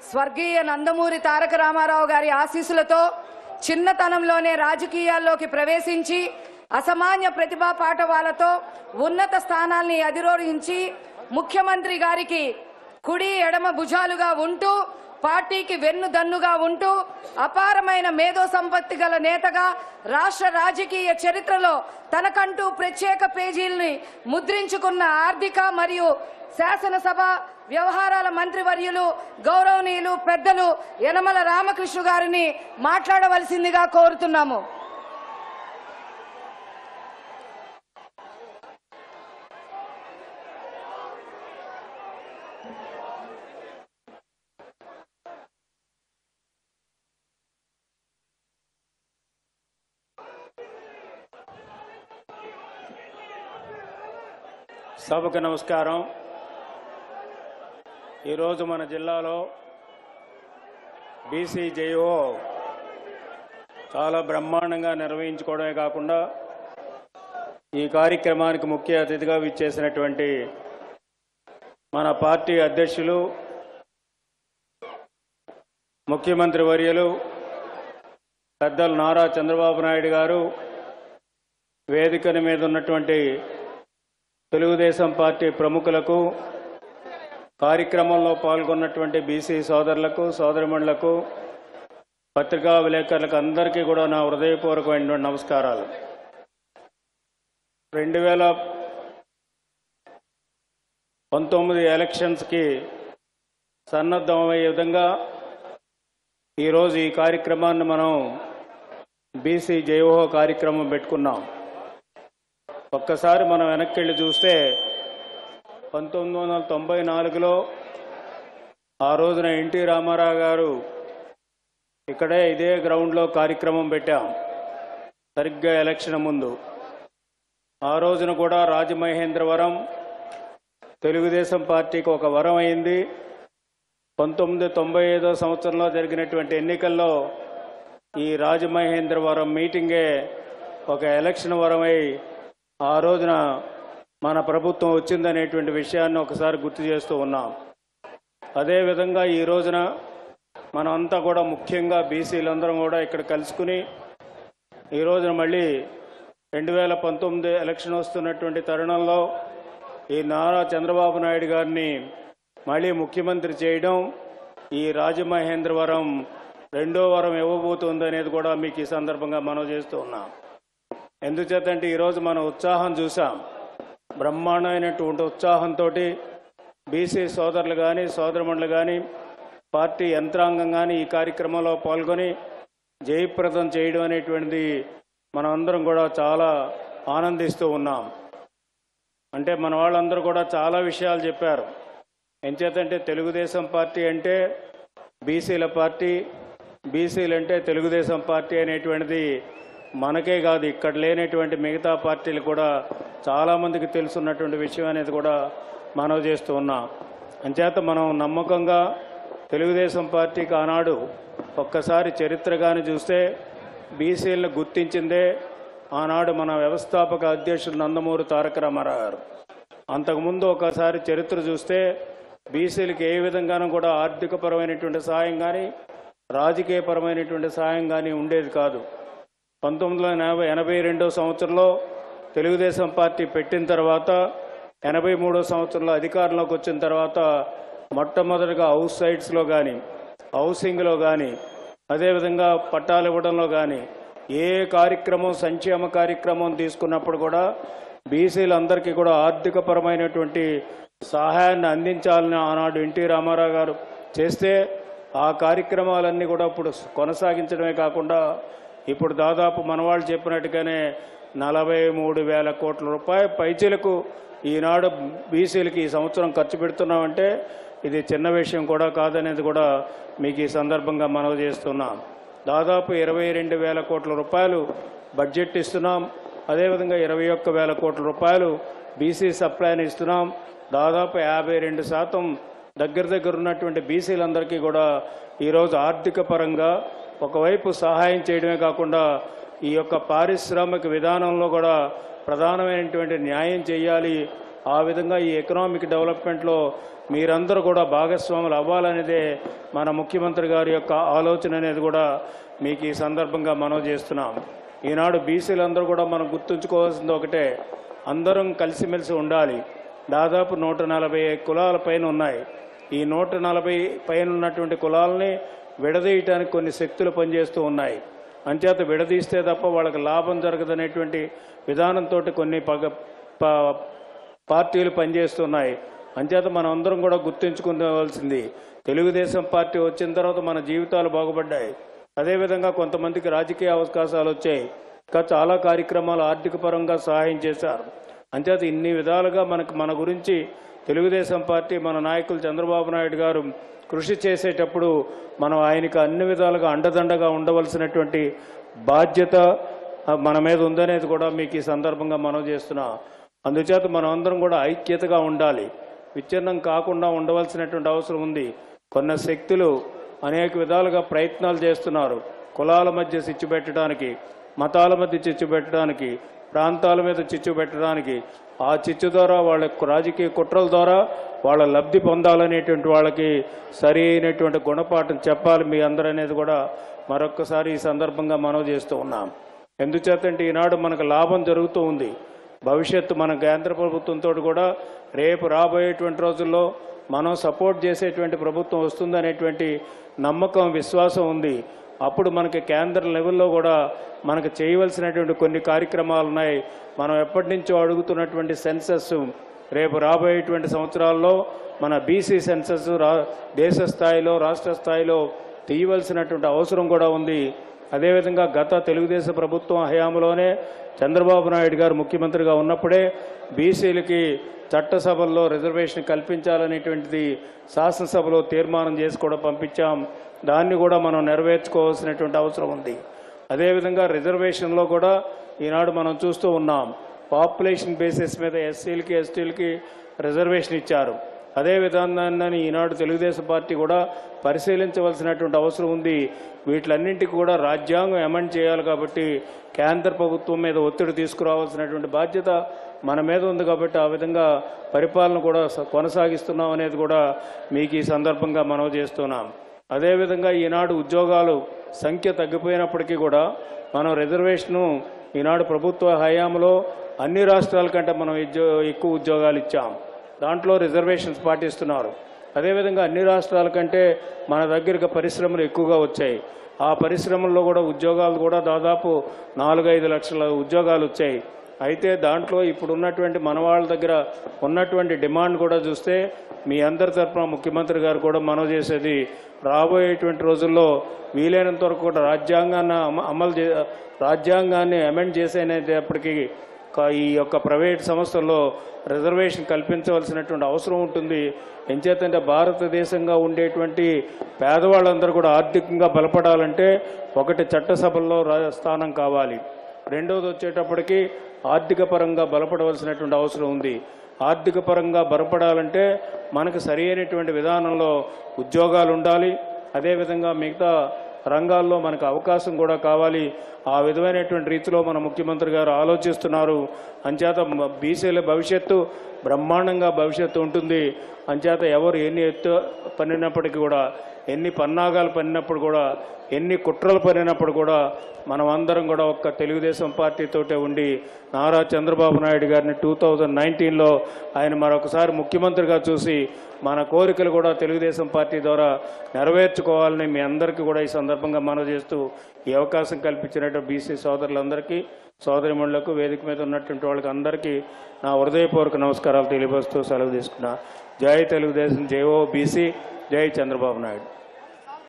స్వర్గీయ నందమూరి తారక రామారావు గారి ఆశీస్సులతో చిన్నతనంలోనే రాజకీయాల్లోకి ప్రవేశించి అసామాన్య ప్రతిభా పాటవాలతో ఉన్నత స్థానాల్ని అధిరోహించి ముఖ్యమంత్రి గారికి కుడి ఎడమ భుజాలుగా ఉంటూ పార్టీకి వెన్నుదన్నుగా ఉంటూ అపారమైన మేధో సంపత్తి గల నేతగా రాష్ట్ర రాజకీయ చరిత్రలో తనకంటూ ప్రత్యేక పేజీల్ని ముద్రించుకున్న ఆర్థిక మరియు శాసనసభ వ్యవహారాల మంత్రివర్యులు గౌరవనీయులు పెద్దలు యనమల రామకృష్ణ గారిని మాట్లాడవలసిందిగా కోరుతున్నాము. సభకు నమస్కారం. ఈరోజు మన జిల్లాలో బీసీ జేఓ చాలా బ్రహ్మాండంగా నిర్వహించుకోవడమే కాకుండా ఈ కార్యక్రమానికి ముఖ్య అతిథిగా విచ్చేసినటువంటి మన పార్టీ అధ్యక్షులు ముఖ్యమంత్రి వర్యులు పెద్దలు నారా చంద్రబాబు నాయుడు గారు, వేదిక మీద ఉన్నటువంటి తెలుగుదేశం పార్టీ ప్రముఖులకు, కార్యక్రమంలో పాల్గొన్నటువంటి బీసీ సోదరులకు సోదరిమణులకు, పత్రికా విలేకరులకు అందరికీ కూడా నా హృదయపూర్వకమైనటువంటి నమస్కారాలు. 2019 ఎలక్షన్స్కి సన్నద్ధమయ్యే విధంగా ఈరోజు ఈ కార్యక్రమాన్ని మనం బీసీ జేఓ కార్యక్రమం పెట్టుకున్నాం. ఒక్కసారి మనం వెనక్కి వెళ్ళి చూస్తే 1994లో ఆ రోజున ఎన్టీ రామారావు గారు ఇక్కడే ఇదే గ్రౌండ్లో కార్యక్రమం పెట్టాం, సరిగ్గా ఎలక్షన్ ముందు. ఆ రోజున కూడా రాజమహేంద్రవరం తెలుగుదేశం పార్టీకి ఒక వరం అయింది. 1995 సంవత్సరంలో జరిగినటువంటి ఎన్నికల్లో ఈ రాజమహేంద్రవరం మీటింగే ఒక ఎలక్షన్ వరమై ఆ రోజున మన ప్రభుత్వం వచ్చిందనేటువంటి విషయాన్ని ఒకసారి గుర్తు చేస్తూ ఉన్నాం. అదేవిధంగా ఈ రోజున మనమంతా కూడా ముఖ్యంగా బీసీలందరం కూడా ఇక్కడ కలుసుకుని ఈ రోజున మళ్ళీ 2019 ఎలక్షన్ వస్తున్నటువంటి తరుణంలో ఈ నారా చంద్రబాబు నాయుడు గారిని మళ్ళీ ముఖ్యమంత్రి చేయడం, ఈ రాజమహేంద్రవరం రెండో వరం ఇవ్వబోతుంది అనేది కూడా మీకు ఈ సందర్భంగా మనవి చేస్తూ ఉన్నాం. ఎందుచేతంటే ఈరోజు మనం ఉత్సాహం చూసాం. బ్రహ్మాండమైనటువంటి ఉత్సాహంతో బీసీ సోదరులు కానీ సోదరమణులు కానీ పార్టీ యంత్రాంగం కానీ ఈ కార్యక్రమంలో పాల్గొని జయప్రదం చేయడం అనేటువంటిది మనం అందరం కూడా చాలా ఆనందిస్తూ ఉన్నాం. అంటే మన వాళ్ళందరూ కూడా చాలా విషయాలు చెప్పారు. ఎంచేతంటే తెలుగుదేశం పార్టీ అంటే బీసీల పార్టీ, బీసీలు అంటే తెలుగుదేశం పార్టీ అనేటువంటిది మనకే కాదు, ఇక్కడ లేనటువంటి మిగతా పార్టీలు కూడా చాలామందికి తెలుసున్నటువంటి విషయం అనేది కూడా మనవి చేస్తూ ఉన్నాం. అంచేత మనం నమ్మకంగా తెలుగుదేశం పార్టీకి ఆనాడు ఒక్కసారి చరిత్రగాని చూస్తే బీసీలను గుర్తించిందే ఆనాడు మన వ్యవస్థాపక అధ్యక్షుడు నందమూరి తారక రామారావు గారు. అంతకుముందు ఒకసారి చరిత్ర చూస్తే బీసీలకు ఏ విధంగానూ కూడా ఆర్థికపరమైనటువంటి సాయం కానీ రాజకీయపరమైనటువంటి సాయం కానీ ఉండేది కాదు. 1982 సంవత్సరంలో తెలుగుదేశం పార్టీ పెట్టిన తర్వాత 83 సంవత్సరంలో అధికారంలోకి వచ్చిన తర్వాత మొట్టమొదటిగా హౌస్ సైట్స్లో కానీ హౌసింగ్లో కానీ అదేవిధంగా పట్టాలు ఇవ్వడంలో కానీ ఏ కార్యక్రమం సంక్షేమ కార్యక్రమం తీసుకున్నప్పుడు కూడా బీసీలందరికీ కూడా ఆర్థికపరమైనటువంటి సహాయాన్ని అందించాలని ఆనాడు ఎన్టీ రామారావు గారు చేస్తే ఆ కార్యక్రమాలన్నీ కూడా ఇప్పుడు కొనసాగించడమే కాకుండా ఇప్పుడు దాదాపు మనవాళ్ళు చెప్పినట్టుగానే 43,000 కోట్ల రూపాయల పైచీలకు ఈనాడు బీసీలకి ఈ సంవత్సరం ఖర్చు పెడుతున్నామంటే ఇది చిన్న విషయం కూడా కాదనేది కూడా మీకు ఈ సందర్భంగా మనవి చేస్తున్నాం. దాదాపు 22,000 కోట్ల రూపాయలు బడ్జెట్ ఇస్తున్నాం. అదేవిధంగా 21,000 కోట్ల రూపాయలు బీసీ సప్లైని ఇస్తున్నాం. దాదాపు 52% దగ్గర ఉన్నటువంటి బీసీలందరికీ కూడా ఈరోజు ఆర్థిక పరంగా ఒకవైపు సహాయం చేయడమే కాకుండా ఈ యొక్క పారిశ్రామిక విధానంలో కూడా ప్రధానమైనటువంటి న్యాయం చేయాలి ఆ విధంగా ఈ ఎకనామిక్ డెవలప్మెంట్లో మీరందరూ కూడా భాగస్వాములు అవ్వాలనేదే మన ముఖ్యమంత్రి గారి యొక్క ఆలోచన అనేది కూడా మీకు ఈ సందర్భంగా మనవి చేస్తున్నాం. ఈనాడు బీసీలందరూ కూడా మనం గుర్తుంచుకోవాల్సింది ఒకటే, అందరం కలిసిమెలిసి ఉండాలి. దాదాపు 140 కులాల పైన ఉన్నాయి. ఈ 140 పైన ఉన్నటువంటి కులాలని విడదీయటానికి కొన్ని శక్తులు పనిచేస్తూ ఉన్నాయి. అంచేత విడదీస్తే తప్ప వాళ్ళకి లాభం జరగదనేటువంటి విధానంతో కొన్ని పార్టీలు పనిచేస్తున్నాయి. అంచేత మనం అందరం కూడా గుర్తుంచుకోవాల్సింది, తెలుగుదేశం పార్టీ వచ్చిన తర్వాత మన జీవితాలు బాగుపడ్డాయి. అదేవిధంగా కొంతమందికి రాజకీయ అవకాశాలు వచ్చాయి. ఇంకా చాలా కార్యక్రమాలు ఆర్థిక పరంగా సహాయం చేశారు. అంచేత ఇన్ని విధాలుగా మన గురించి తెలుగుదేశం పార్టీ మన నాయకులు చంద్రబాబు నాయుడు గారు కృషి చేసేటప్పుడు మనం ఆయనకు అన్ని విధాలుగా అండదండగా ఉండవలసినటువంటి బాధ్యత మన మీద ఉందనేది కూడా మీకు ఈ సందర్భంగా మనం చేస్తున్నాం. అందుచేత మనం అందరం కూడా ఐక్యతగా ఉండాలి, విచ్ఛిన్నం కాకుండా ఉండవలసినటువంటి అవసరం ఉంది. కొన్ని శక్తులు అనేక విధాలుగా ప్రయత్నాలు చేస్తున్నారు. కులాల మధ్య చిచ్చు పెట్టడానికి, మతాల మధ్య చిచ్చు పెట్టడానికి, ప్రాంతాల మీద చిచ్చు పెట్టడానికి, ఆ చిచ్చు ద్వారా వాళ్ళ రాజకీయ కుట్రల ద్వారా వాళ్ళ లబ్ధి పొందాలనేటువంటి వాళ్ళకి సరి అయినటువంటి గుణపాఠం చెప్పాలి మీ అందరూ అనేది కూడా మరొక్కసారి ఈ సందర్భంగా మనవి చేస్తూ ఉన్నాం. ఎందుచేతంటే ఈనాడు మనకు లాభం జరుగుతూ ఉంది. భవిష్యత్తు మన కేంద్ర ప్రభుత్వంతో కూడా రేపు రాబోయేటువంటి రోజుల్లో మనం సపోర్ట్ చేసేటువంటి ప్రభుత్వం వస్తుందనేటువంటి నమ్మకం, విశ్వాసం ఉంది. అప్పుడు మనకి కేంద్ర లెవెల్లో కూడా మనకు చేయవలసినటువంటి కొన్ని కార్యక్రమాలు ఉన్నాయి. మనం ఎప్పటి నుంచో అడుగుతున్నటువంటి సెన్సస్ రేపు రాబోయేటువంటి సంవత్సరాల్లో మన బీసీ సెన్సస్ దేశ స్థాయిలో, రాష్ట్ర స్థాయిలో తీయవలసినటువంటి అవసరం కూడా ఉంది. అదేవిధంగా గత తెలుగుదేశం ప్రభుత్వం హయాంలోనే చంద్రబాబు నాయుడు గారు ముఖ్యమంత్రిగా ఉన్నప్పుడే బీసీలకి చట్టసభల్లో రిజర్వేషన్ కల్పించాలనేటువంటిది శాసనసభలో తీర్మానం చేసి కూడా పంపించాం. దాన్ని కూడా మనం నెరవేర్చుకోవాల్సినటువంటి అవసరం ఉంది. అదేవిధంగా రిజర్వేషన్లో కూడా ఈనాడు మనం చూస్తూ ఉన్నాం, పాపులేషన్ బేసిస్ మీద ఎస్సీలకి, ఎస్టీలకి రిజర్వేషన్ ఇచ్చారు. అదే విధానాన్ని ఈనాడు తెలుగుదేశం పార్టీ కూడా పరిశీలించవలసినటువంటి అవసరం ఉంది. వీటిలన్నింటికి కూడా రాజ్యాంగం అమెండ్ చేయాలి కాబట్టి కేంద్ర ప్రభుత్వం మీద ఒత్తిడి తీసుకురావాల్సినటువంటి బాధ్యత మన మీద ఉంది. కాబట్టి ఆ విధంగా పరిపాలన కూడా కొనసాగిస్తున్నాం అనేది కూడా మీకు ఈ సందర్భంగా మనవి చేస్తున్నాం. అదేవిధంగా ఈనాడు ఉద్యోగాలు సంఖ్య తగ్గిపోయినప్పటికీ కూడా మనం రిజర్వేషను ఈనాడు ప్రభుత్వ హయాంలో అన్ని రాష్ట్రాల కంటే మనం ఎక్కువ ఉద్యోగాలు ఇచ్చాం. దాంట్లో రిజర్వేషన్స్ పాటిస్తున్నారు. అదేవిధంగా అన్ని రాష్ట్రాల కంటే మన దగ్గరకు పరిశ్రమలు ఎక్కువగా వచ్చాయి. ఆ పరిశ్రమల్లో కూడా ఉద్యోగాలు కూడా దాదాపు 4-5 లక్షల ఉద్యోగాలు వచ్చాయి. అయితే దాంట్లో ఇప్పుడు ఉన్నటువంటి మన వాళ్ళ దగ్గర ఉన్నటువంటి డిమాండ్ కూడా చూస్తే మీ అందరి తరఫున ముఖ్యమంత్రి గారు కూడా మనవి చేసేది, రాబోయేటువంటి రోజుల్లో వీలైనంత వరకు కూడా రాజ్యాంగాన్ని అమెండ్ చేసేటప్పటికీ ఈ యొక్క ప్రైవేట్ సంస్థల్లో రిజర్వేషన్ కల్పించవలసినటువంటి అవసరం ఉంటుంది. ఎంచేతంటే భారతదేశంగా ఉండేటువంటి పేదవాళ్ళందరూ కూడా ఆర్థికంగా బలపడాలంటే ఒకటి చట్టసభల్లో స్థానం కావాలి, రెండవది వచ్చేటప్పటికి ఆర్థిక పరంగా బలపడవలసినటువంటి అవసరం ఉంది. ఆర్థిక పరంగా బలపడాలంటే మనకు సరి అయినటువంటి విధానంలో ఉద్యోగాలు ఉండాలి. అదేవిధంగా మిగతా రంగాల్లో మనకు అవకాశం కూడా కావాలి. ఆ విధమైనటువంటి రీతిలో మన ముఖ్యమంత్రి గారు ఆలోచిస్తున్నారు. అంచేత బీసీల భవిష్యత్తు బ్రహ్మాండంగా భవిష్యత్తు ఉంటుంది. అంచేత ఎవరు ఎన్ని ఎత్తు పన్నినప్పటికీ కూడా, ఎన్ని పన్నాగాలు పన్నినప్పుడు కూడా, ఎన్ని కుట్రలు పన్నినప్పుడు కూడా మనం అందరం కూడా ఒక్క తెలుగుదేశం పార్టీతోటే ఉండి నారా చంద్రబాబు నాయుడు గారిని 2019లో ఆయన మరొకసారి ముఖ్యమంత్రిగా చూసి మన కోరికలు కూడా తెలుగుదేశం పార్టీ ద్వారా నెరవేర్చుకోవాలని మీ అందరికీ కూడా ఈ సందర్భంగా మనవి చేస్తూ ఈ అవకాశం కల్పించినట్టు బీసీ సోదరులందరికీ, సోదరిమణులకు, వేదిక మీద ఉన్నటువంటి వాళ్ళకి అందరికీ నా హృదయపూర్వక నమస్కారాలు తెలియపరుస్తూ సెలవు తీసుకున్నా. జై తెలుగుదేశం, జై ఓ బీసీ, జై చంద్రబాబు నాయుడు.